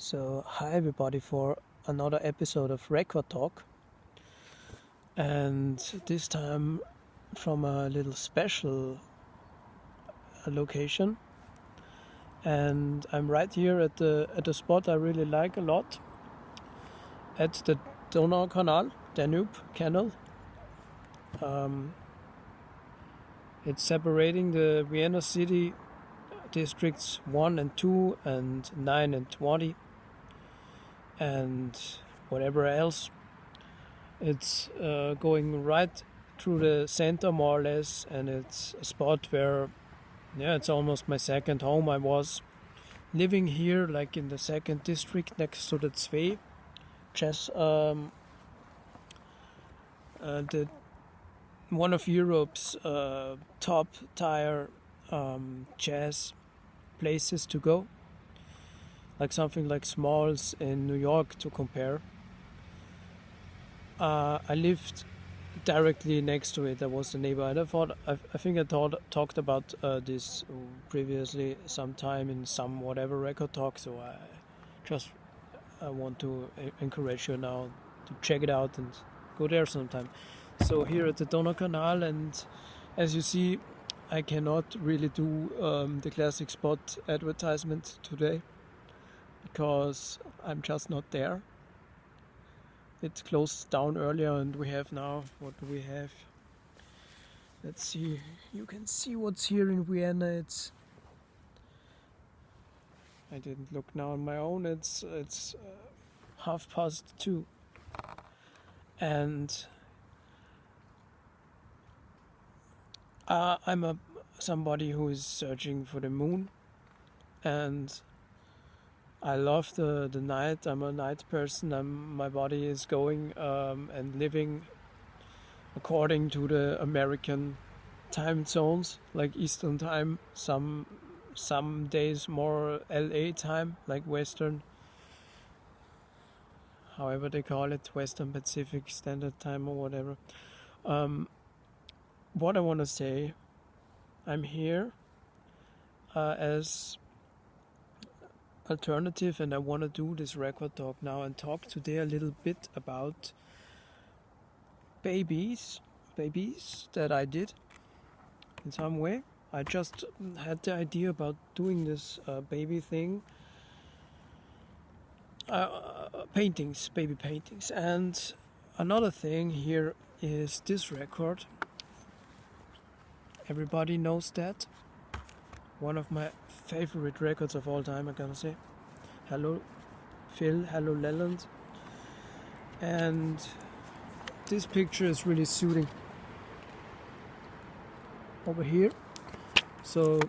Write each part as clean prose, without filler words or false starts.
So, hi everybody for another episode of Recortalk, and this time from a little special location. And I'm right here at the spot I really like a lot, at the Danube Canal. It's separating the Vienna city districts 1 and 2 and 9 and 20 and whatever else. It's going right through the center more or less, and it's a spot where it's almost my second home. I was living here like in the second district next to the Zwei jazz, the one of Europe's top tier jazz places to go, like something like Smalls in New York to compare. I lived directly next to it. I was the neighbor, and I think I talked about this previously sometime in some whatever record talk. So I want to encourage you now to check it out and go there sometime. So here at the Donaukanal, and as you see, I cannot really do the classic spot advertisement today because I'm just not there. It closed down earlier, and we have now, what do we have? Let's see, you can see what's here in Vienna. I didn't look now on my own, it's 2:30. And I'm somebody who is searching for the moon, and I love the night. I'm a night person. My body is going and living according to the American time zones, like Eastern time. Some days more LA time, like Western, however they call it, Western Pacific Standard Time or whatever. What I want to say, I'm here as alternative, and I want to do this record talk now and talk today a little bit about Babyz that I did in some way. I just had the idea about doing this baby thing, baby paintings. And another thing here is this record. Everybody knows that. One of my favorite records of all time, I gotta say. Hello Phil, hello Leland. And this picture is really suiting over here. So,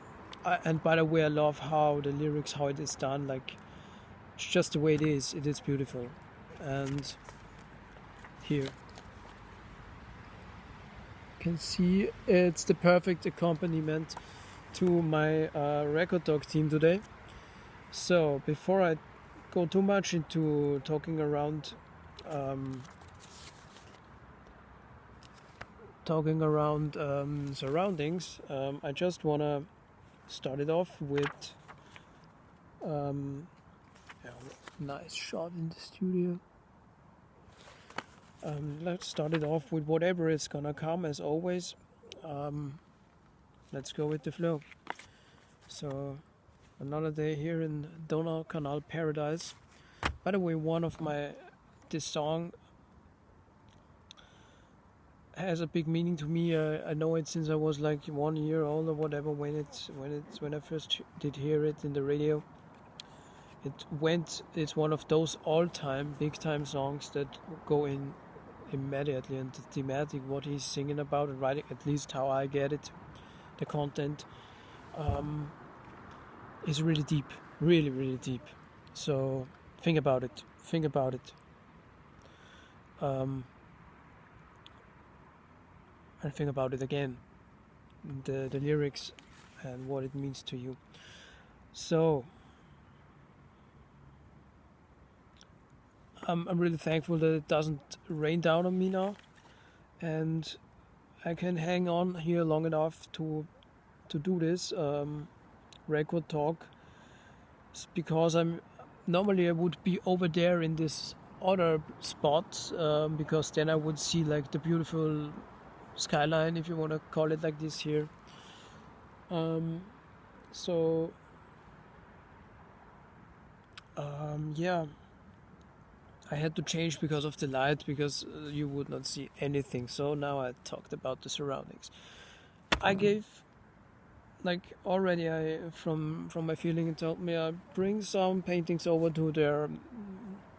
and by the way, I love how the lyrics, how it is done. Like, it's just the way it is. It is beautiful. And here, you can see it's the perfect accompaniment to my Recortalk team today. So before I go too much into talking around surroundings, I just want to start it off with nice shot in the studio. Let's start it off with whatever is gonna come, as always. Let's go with the flow. So, another day here in Donaukanal Paradise. By the way, this song has a big meaning to me. I know it since I was like 1 year old or whatever when I first did hear it in the radio. It's one of those all-time big time songs that go in immediately, and the thematic, what he's singing about and writing, at least how I get it, the content, is really deep, really, really deep. So think about it. And think about it again, the lyrics and what it means to you. So I'm really thankful that it doesn't rain down on me now, and I can hang on here long enough to do this record talk, because I'm normally I would be over there in this other spot, because then I would see like the beautiful skyline, if you want to call it like this here. So yeah, I had to change because of the light, because you would not see anything. So now I talked about the surroundings. I gave, like already, I from my feeling, it told me I bring some paintings over to their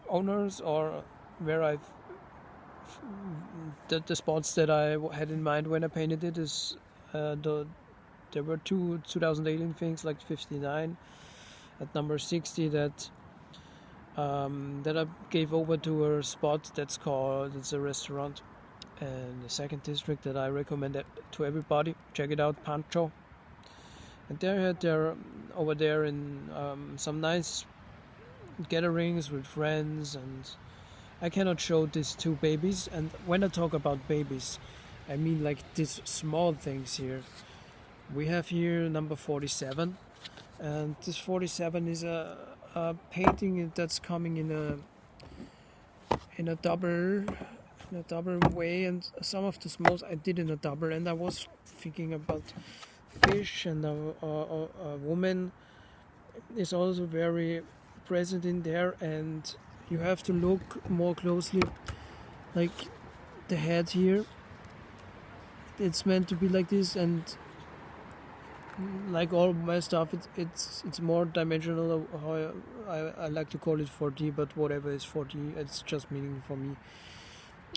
owners, or where I've the spots that I had in mind when I painted it is there were two 2018 things, like 59 at number 60, that I gave over to a spot it's a restaurant in the second district that I recommend it to everybody. Check it out, Pancho. And they're over there in some nice gatherings with friends, and I cannot show these two babies. And when I talk about babies, I mean like these small things here. We have here number 47, and this 47 is a painting that's coming in a double way, and some of the smalls I did in a double, and I was thinking about fish, and a woman is also very present in there, and you have to look more closely, like the head here, it's meant to be like this, and like all my stuff, it's more dimensional. How I like to call it 4D, but whatever is 4D, it's just meaning for me.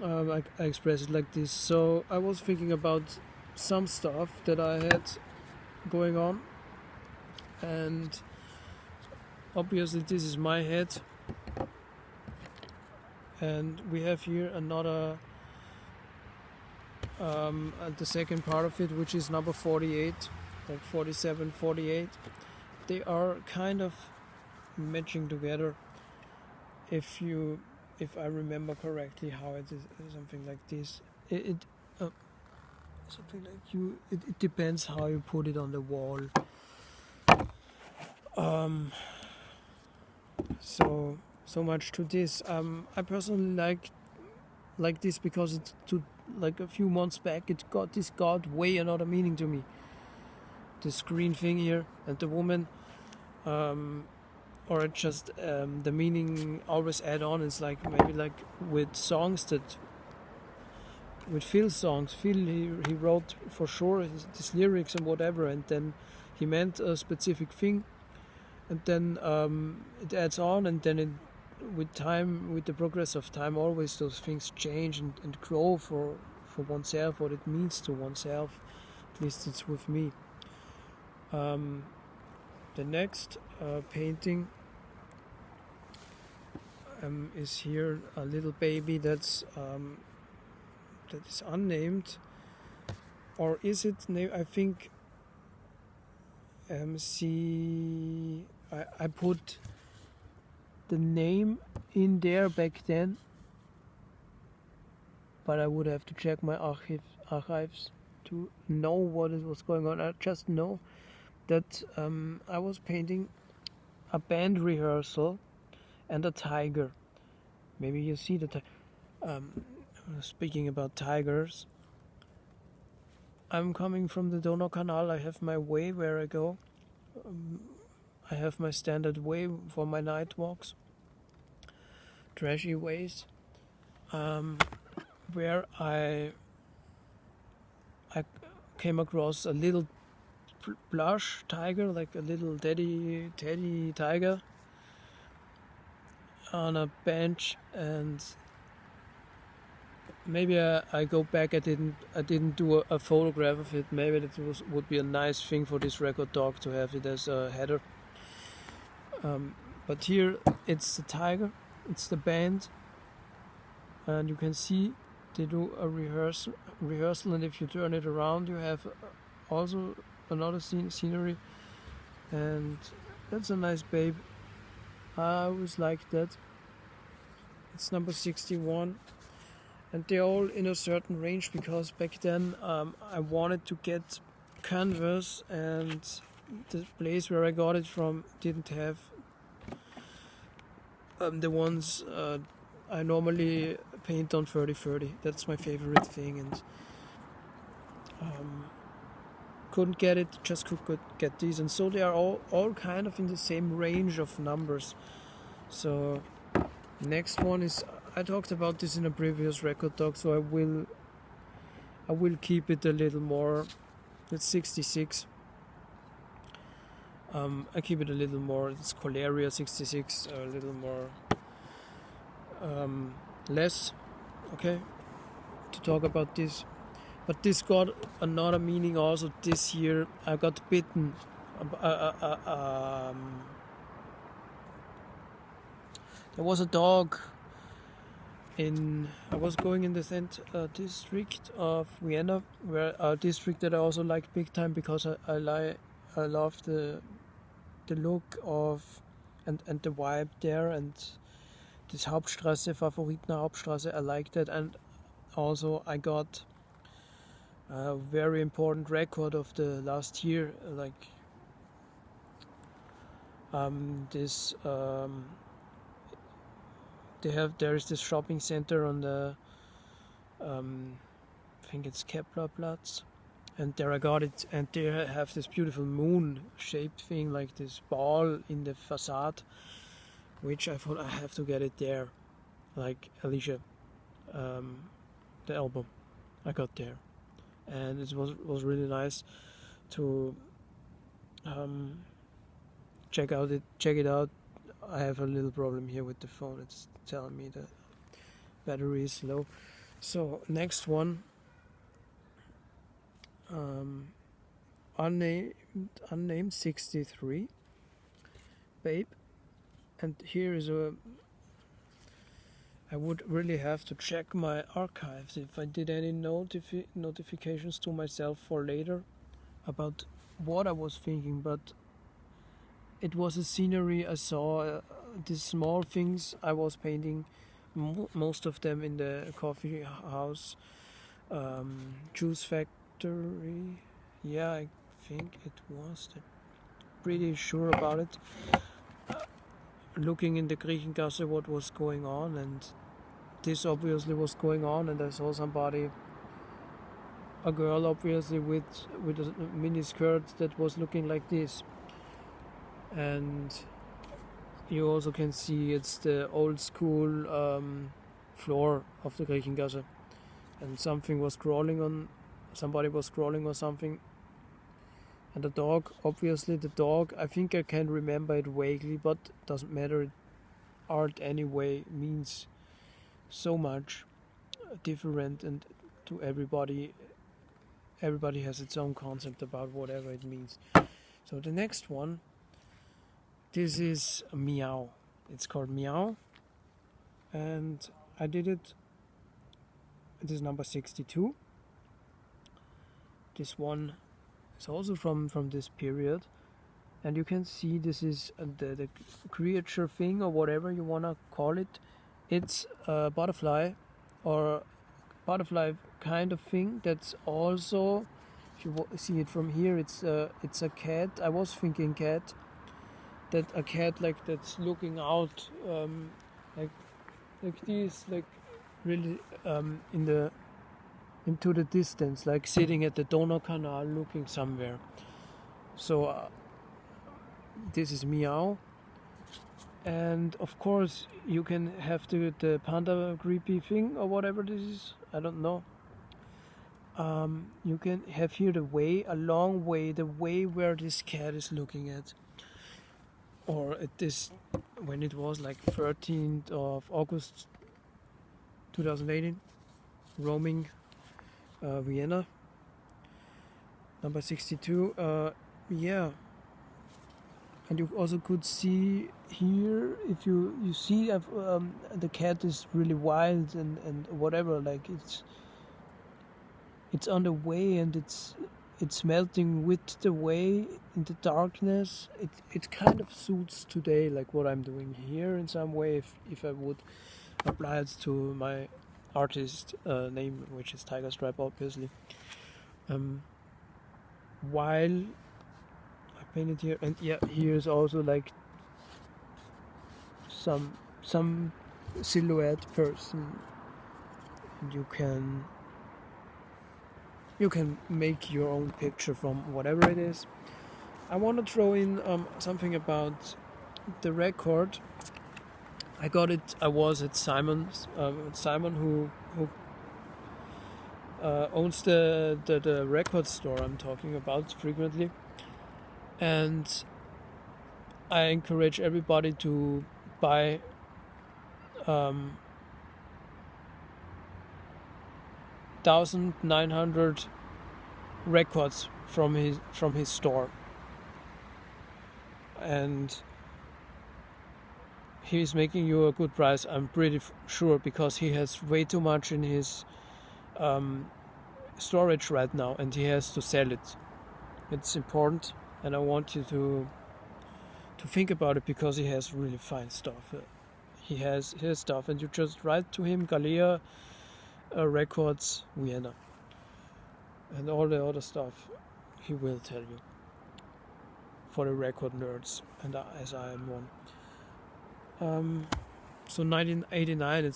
I express it like this. So I was thinking about some stuff that I had going on, and obviously this is my head, and we have here another the second part of it, which is number 48, like 47, 48. They are kind of matching together, if I remember correctly how it is, something like this. Something like it depends how you put it on the wall. So much to this. I personally like this because it's like a few months back it got way another meaning to me. This green thing here and the woman, or just the meaning always add on. It's like maybe like with songs with Phil's songs. Phil, he wrote for sure his lyrics and whatever, and then he meant a specific thing, and then it adds on, and then with the progress of time, always those things change and grow for oneself, what it means to oneself. At least it's with me. The next painting is here, a little baby that is unnamed, or is it named? I think. I put the name in there back then, but I would have to check my archives to know what was going on. I just know that I was painting a band rehearsal and a tiger. Maybe you see the speaking about tigers, I'm coming from the Donaukanal. I have my way where I go. I have my standard way for my night walks, trashy ways, where I came across a little plush tiger, like a little teddy tiger, on a bench, and maybe I go back. I didn't do a photograph of it. Maybe that would be a nice thing for this Recortalk to have it as a header. But here it's the tiger, it's the band, and you can see they do a rehearsal, and if you turn it around, you have also another scenery, and that's a nice babe. I always liked that. It's number 61. And they're all in a certain range, because back then I wanted to get canvas, and the place where I got it from didn't have the ones I normally paint on 30-30. That's my favorite thing, and couldn't get it, just could get these, and so they are all kind of in the same range of numbers. So next one is, I talked about this in a previous Recortalk, so I will keep it a little more. It's 66. I keep it a little more. It's Cholera 66, a little more less. Okay, to talk about this. But this got another meaning also this year. I got bitten. There was a dog I was going in the district of Vienna, where a district that I also like big time, because I love the look of and the vibe there, and this Hauptstraße, Favoriten Hauptstraße, I like that. And also I got a very important record of the last year, like there is this shopping center on the I think it's Keplerplatz, and there I got it, and they have this beautiful moon shaped thing, like this ball in the facade, which I thought I have to get it there, like Alicia, the album I got there, and it was really nice to check it out. I have a little problem here with the phone. It's telling me the battery is low. So next one, unnamed 63, Babe, and here is I would really have to check my archives if I did any notifications to myself for later about what I was thinking, but it was a scenery I saw, these small things I was painting, most of them in the coffee house, juice factory. Yeah, I think it was. Pretty sure about it. Looking in the Griechengasse what was going on, and this obviously was going on, and I saw a girl obviously with a mini skirt that was looking like this. And you also can see it's the old school floor of the Griechengasse, and somebody was crawling or something, and the dog, I think I can remember it vaguely, but doesn't matter. Art anyway means so much different, and to everybody has its own concept about whatever it means. So the next one, this is Meow. It's called Meow, and I did it. It is number 62. This one is also from this period, and you can see this is the creature thing, or whatever you wanna call it. It's a butterfly, or butterfly kind of thing. That's also, if you see it from here, it's a cat. I was thinking cat. That a cat like that's looking out, like this, like really into the distance, like sitting at the Donau Canal looking somewhere. So this is Meow, and of course you can have the panda creepy thing or whatever this is. I don't know. You can have here the way where this cat is looking at. Or at this, when it was like 13th of August 2018, roaming Vienna, number 62. Yeah, and you also could see here, if you see the cat is really wild and whatever, like it's on the way, and it's melting with the way in the darkness. It kind of suits today, like what I'm doing here in some way, if I would apply it to my artist name, which is Tiger Stripe, obviously. While I painted here, and yeah, here's also like some some silhouette person, and you can make your own picture from whatever it is. I want to throw in something about the record. I got it. I was at Simon's. Simon, who owns the record store I'm talking about frequently, and I encourage everybody to buy 1,900 records from his store, and he's making you a good price. I'm pretty sure, because he has way too much in his storage right now, and he has to sell it. It's important, and I want you to think about it, because he has really fine stuff. He has his stuff, and you just write to him, Galea Records Vienna, and all the other stuff he will tell you, for the record nerds, and as I am one. So 1989,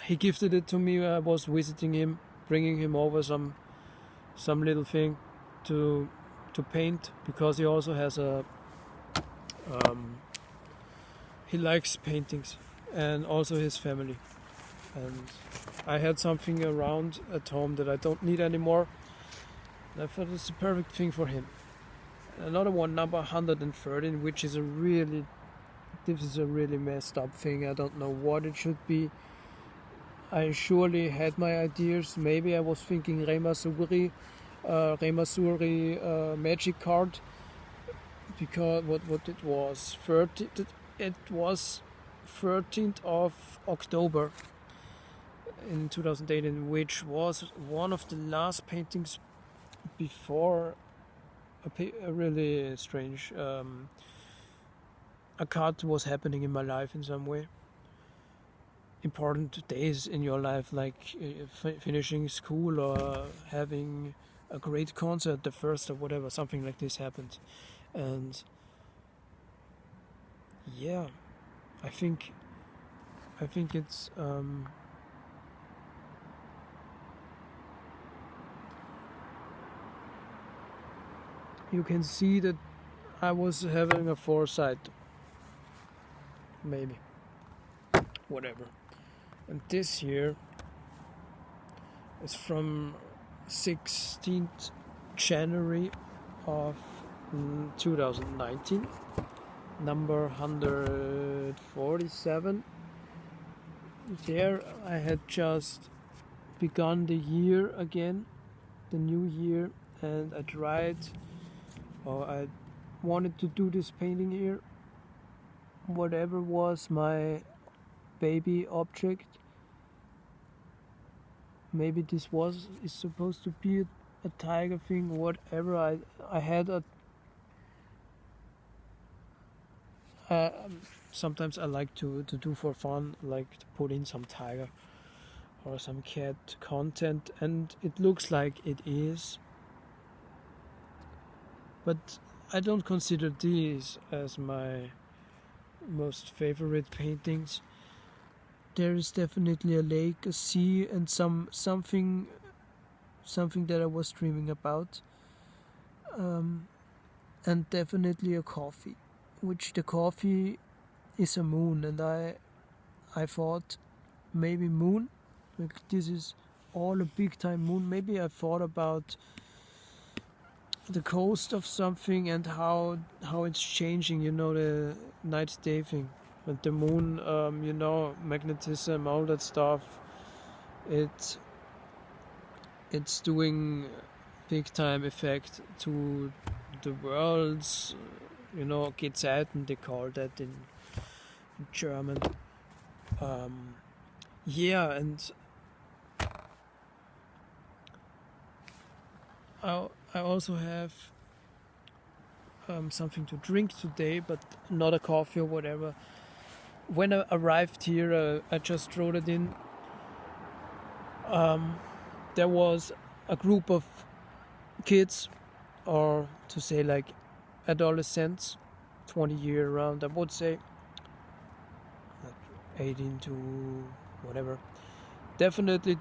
he gifted it to me. I was visiting him, bringing him over some little thing to paint, because he also has he likes paintings, and also his family. And I had something around at home that I don't need anymore, and I thought it's the perfect thing for him. Another one, number 113, which is this is a really messed up thing. I don't know what it should be. I surely had my ideas. Maybe I was thinking Remasuri magic card, because what it was, it was 13th of October in 2018, which was one of the last paintings before a really strange a cut was happening in my life in some way. Important days in your life, like finishing school or having a great concert, the first or whatever, something like this happened. And yeah, I think it's you can see that I was having a foresight, maybe, whatever. And this here is from 16th January of 2019, number 147. There I had just begun the year again, the new year, and I wanted to do this painting here. Whatever was my baby object, maybe this is supposed to be a tiger thing, whatever. I had sometimes I like to do for fun, like to put in some tiger or some cat content, and it looks like it is, but I don't consider these as my most favorite paintings. There is definitely a lake, a sea, and something that I was dreaming about, and definitely a coffee, which the coffee is a moon, and I thought maybe moon, like this is all a big time moon. Maybe I thought about the coast of something and how it's changing, the night day thing, and the moon, magnetism, all that stuff. It's doing big time effect to the world's, Gezeiten, they call that in German. And I also have something to drink today, but not a coffee or whatever. When I arrived here, I just wrote it in. There was a group of kids, or to say like adolescents, 20 year around, I would say. 18 to whatever. Definitely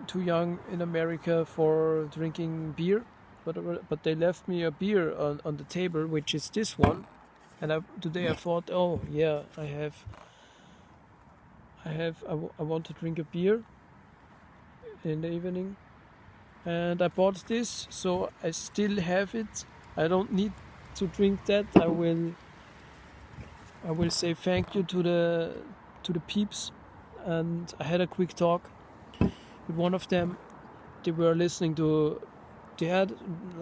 too young in America for drinking beer, but they left me a beer on the table, which is this one. And today I thought, oh yeah, I want to drink a beer in the evening, and I bought this, so I still have it. I don't need to drink that. I will say thank you to the peeps, and I had a quick talk with one of them. They were listening to, they had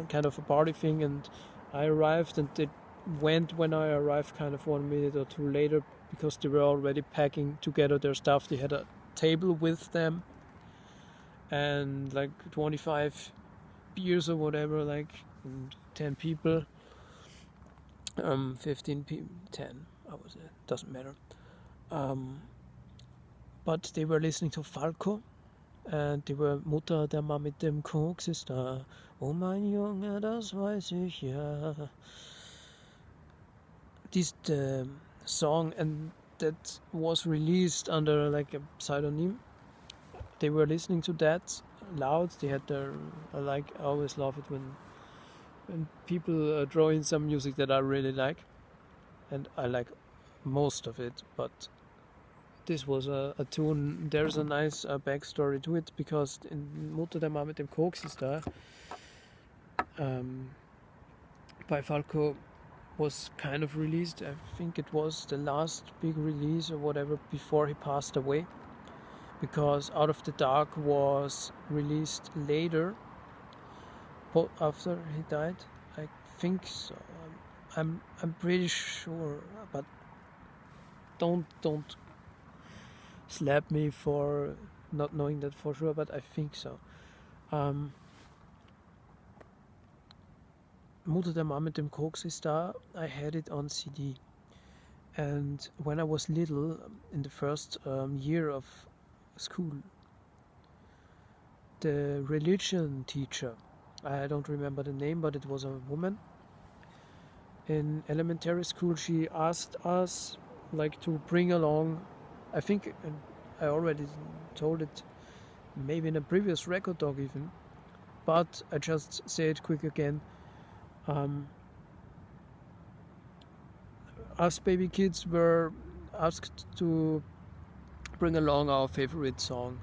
kind of a party thing, and I arrived, and they went when I arrived, kind of 1 minute or two later, because they were already packing together their stuff. They had a table with them and like 25 beers or whatever, like 10 people, 15 people, 10, I was it, doesn't matter. But they were listening to Falco, and die were Mutter, der Mann mit dem Koks ist da. Oh mein Junge, das weiß ich ja. This song, and that was released under like a pseudonym. They were listening to that loud. They had their, I always love it when people draw in some music that I really like, and I like most of it, but this was a tune. There's a nice backstory to it, because in Mutter der Mann mit dem Koks ist da, by Falco, was kind of released. I think it was the last big release or whatever before he passed away, because Out of the Dark was released later, after he died. I think so. I'm pretty sure, but don't slap me for not knowing that for sure, but I think so. Mutter der Mann mit dem Koks ist da. I had it on CD, and when I was little, in the first year of school, the religion teacher, I don't remember the name, but it was a woman in elementary school. She asked us like to bring along, I think I already told it maybe in a previous Recortalk even, but I just say it quick again. Us baby kids were asked to bring along our favorite song,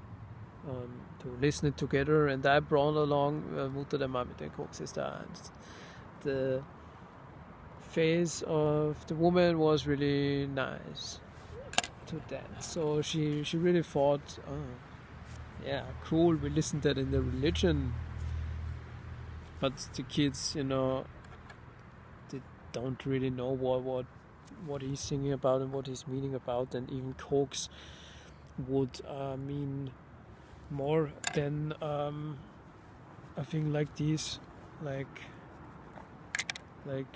to listen it together, and I brought along Mutter der Mann mit dem Koks ist da, and the face of the woman was really nice to that. So she really thought, oh yeah, cool, we listened that in the religion. But the kids, they don't really know what he's singing about and what he's meaning about, and even Koks would mean more than a thing like this, like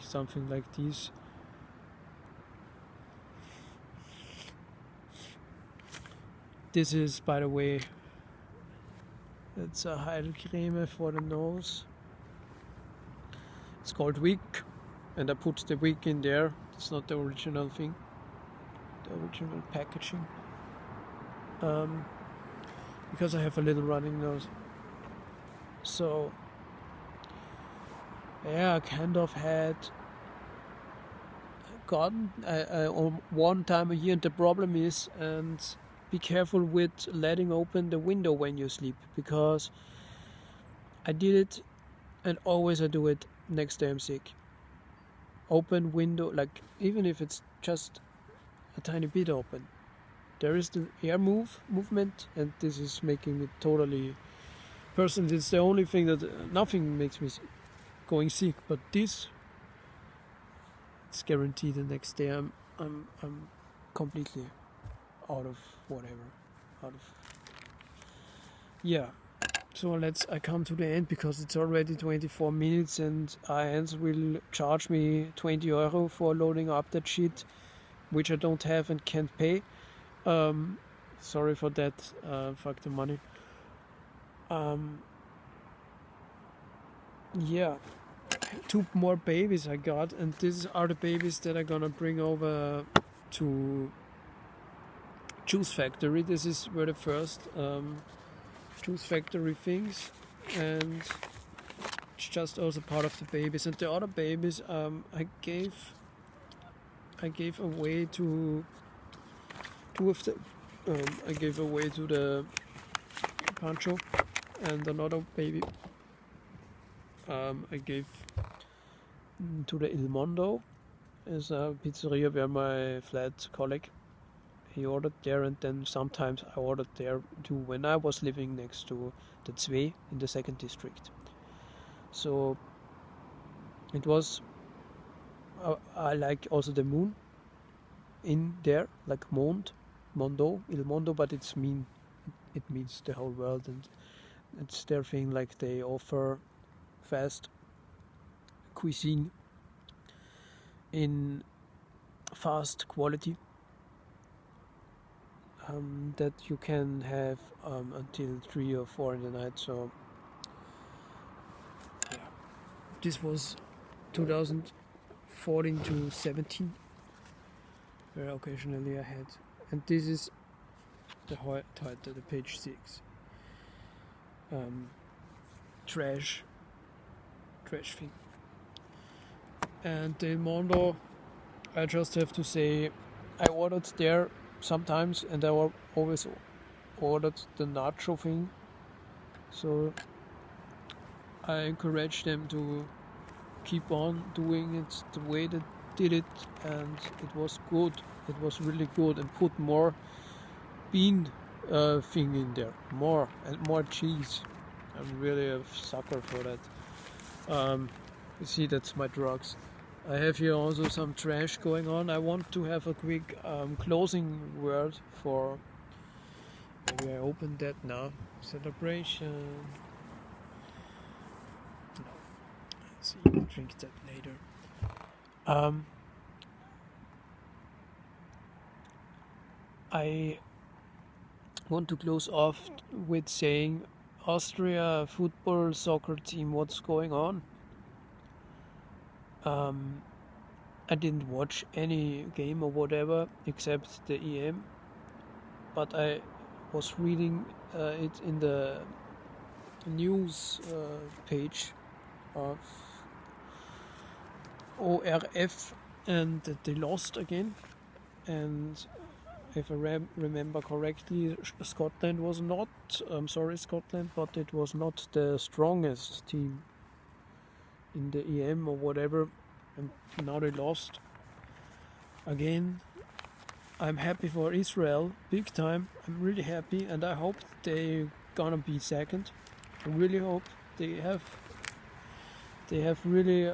something like this. This is, by the way, it's a Heilcreme for the nose. It's called Wick, and I put the Wick in there. It's not the original thing, the original packaging, because I have a little running nose. So yeah, I kind of had gotten one time a year, and the problem is, and be careful with letting open the window when you sleep, because I did it, and always I do it next day I'm sick. Open window, like even if it's just a tiny bit open, there is the air movement, and this is making me totally. Personally, it's the only thing that nothing makes me going sick, but this, it's guaranteed the next day I'm completely out of whatever, yeah. So I come to the end, because it's already 24 minutes, and Heinz will charge me 20 euro for loading up that shit, which I don't have and can't pay. Sorry for that, fuck the money. Yeah, 2 more babies I got, and these are the babies that I'm gonna bring over to Juice Factory. This is were the first Juice Factory things, and it's just also part of the Babyz. And the other Babyz I gave away to two of the I gave away to the Pancho, and another baby I gave to the Il Mondo. Is a pizzeria where my flat colleague, he ordered there, and then sometimes I ordered there too when I was living next to the Zwei in the 2nd district. So it was I like also the moon in there, like Mondo, Il Mondo, but it means the whole world, and it's their thing, like they offer fast cuisine in fast quality that you can have until 3 or 4 in the night. So yeah, this was 2014 to 17, where occasionally I had, and this is the title, the page 6. Trash thing. And the Mondo, I just have to say, I ordered there sometimes, and I always ordered the nacho thing. So I encourage them to keep on doing it the way they did it, and it was good. It was really good, and put more bean thing in there, more cheese. I'm really a sucker for that. You see, that's my drugs. I have here also some trash going on. I want to have a quick closing word for. Maybe I open that now. Celebration. No. Let's see. I'll drink that later. I want to close off with saying, Austria football soccer team, what's going on? I didn't watch any game or whatever except the EM, but I was reading it in the news page of ORF, and that they lost again. And if I remember correctly, Scotland was not, I'm sorry Scotland, but it was not the strongest team in the EM or whatever, and now they lost again. I'm happy for Israel, big time. I'm really happy, and I hope they gonna be second. I really hope they have really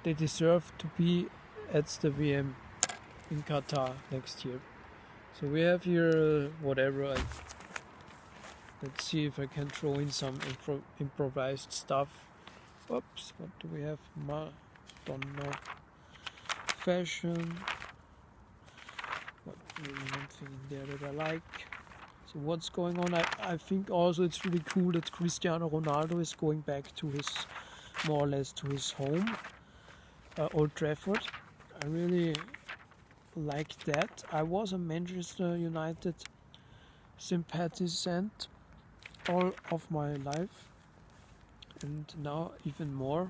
they deserve to be at the VM in Qatar next year. So we have here whatever. Let's see if I can throw in some improvised stuff. Oops, what do we have? Madonna. Fashion. What really nothing in there that I like. So what's going on? I think also it's really cool that Cristiano Ronaldo is going back to his, more or less to his home, Old Trafford. I really like that. I was a Manchester United sympathisant all of my life, and now even more.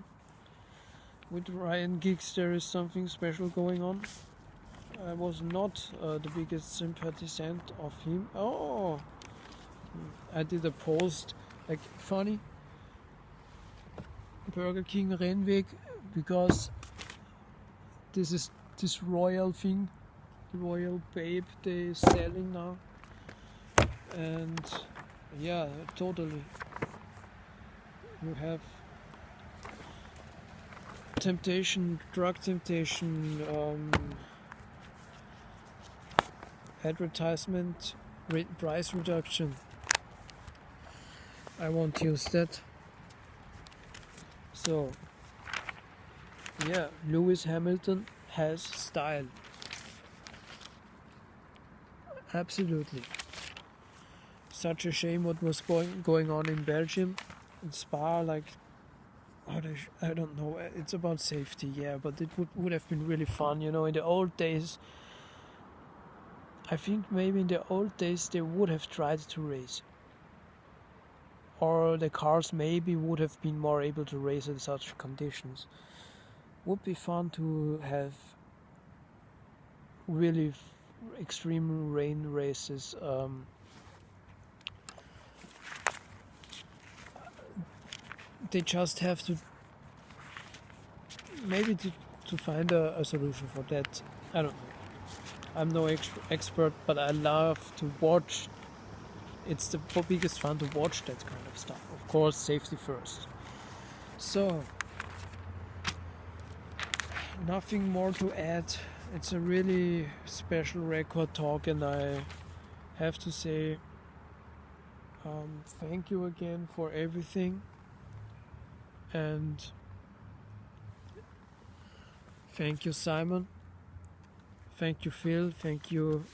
With Ryan Giggs there is something special going on. I was not the biggest sympathisant of him. Oh, I did a post like funny Burger King Rennweg, because this is this royal thing, royal babe they selling now, and yeah, totally. You have temptation, drug temptation, advertisement, price reduction. I won't use that. So, yeah, Lewis Hamilton has style. Absolutely. Such a shame what was going on in Belgium, in Spa, like I don't know. It's about safety, yeah, but it would have been really fun, you know. In the old days, I think maybe in the old days they would have tried to race, or the cars maybe would have been more able to race in such conditions. Would be fun to have really extreme rain races. They just have to maybe to find a solution for that. I don't know. I'm no expert, but I love to watch. It's the biggest fun to watch that kind of stuff. Of course, safety first. So, nothing more to add. It's a really special record talk, and I have to say thank you again for everything. And thank you, Simon. Thank you, Phil. Thank you,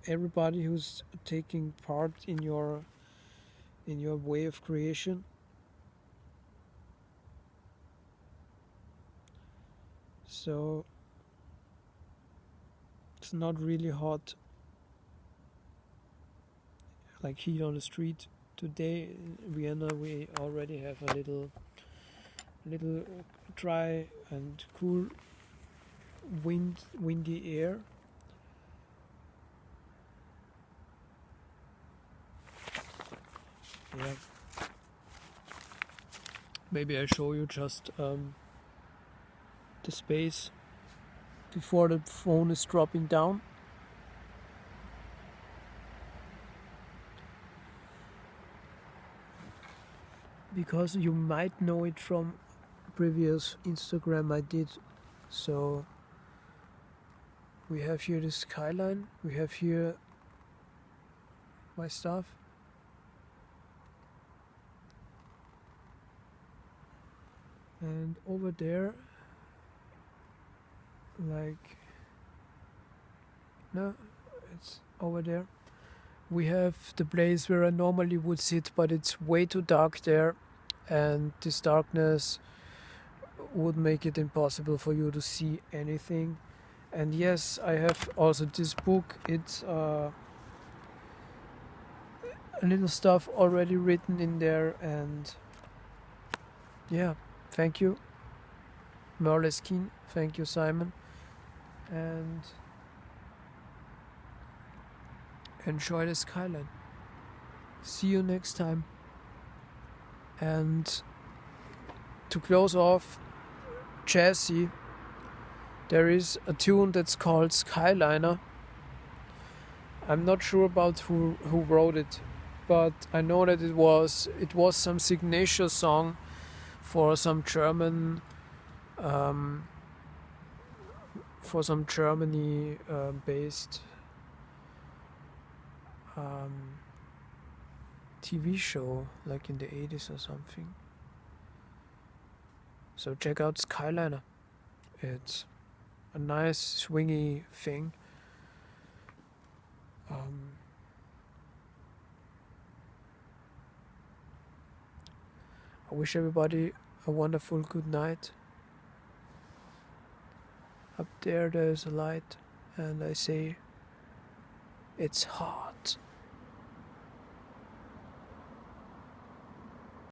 everybody who's taking part in your way of creation. So it's not really hot, like heat on the street today. In Vienna, we already have a little dry and cool windy air. Yeah. Maybe I show you just the space before the phone is dropping down. Because you might know it from previous Instagram I did. So we have here the skyline, we have here my stuff, and over there, like, no, it's over there, we have the place where I normally would sit, but it's way too dark there, and this darkness would make it impossible for you to see anything. And yes, I have also this book. It's a little stuff already written in there, and yeah, thank you, Merleskin. Thank you, Simon, and enjoy the skyline. See you next time. And to close off jazzy, there is a tune that's called Skyliner. I'm not sure about who wrote it, but I know that it was some signature song for some German Germany based TV show, like in the 80s or something. So check out Skyliner. It's a nice swingy thing. I wish everybody a wonderful good night. Up there's a light, and I say it's hot.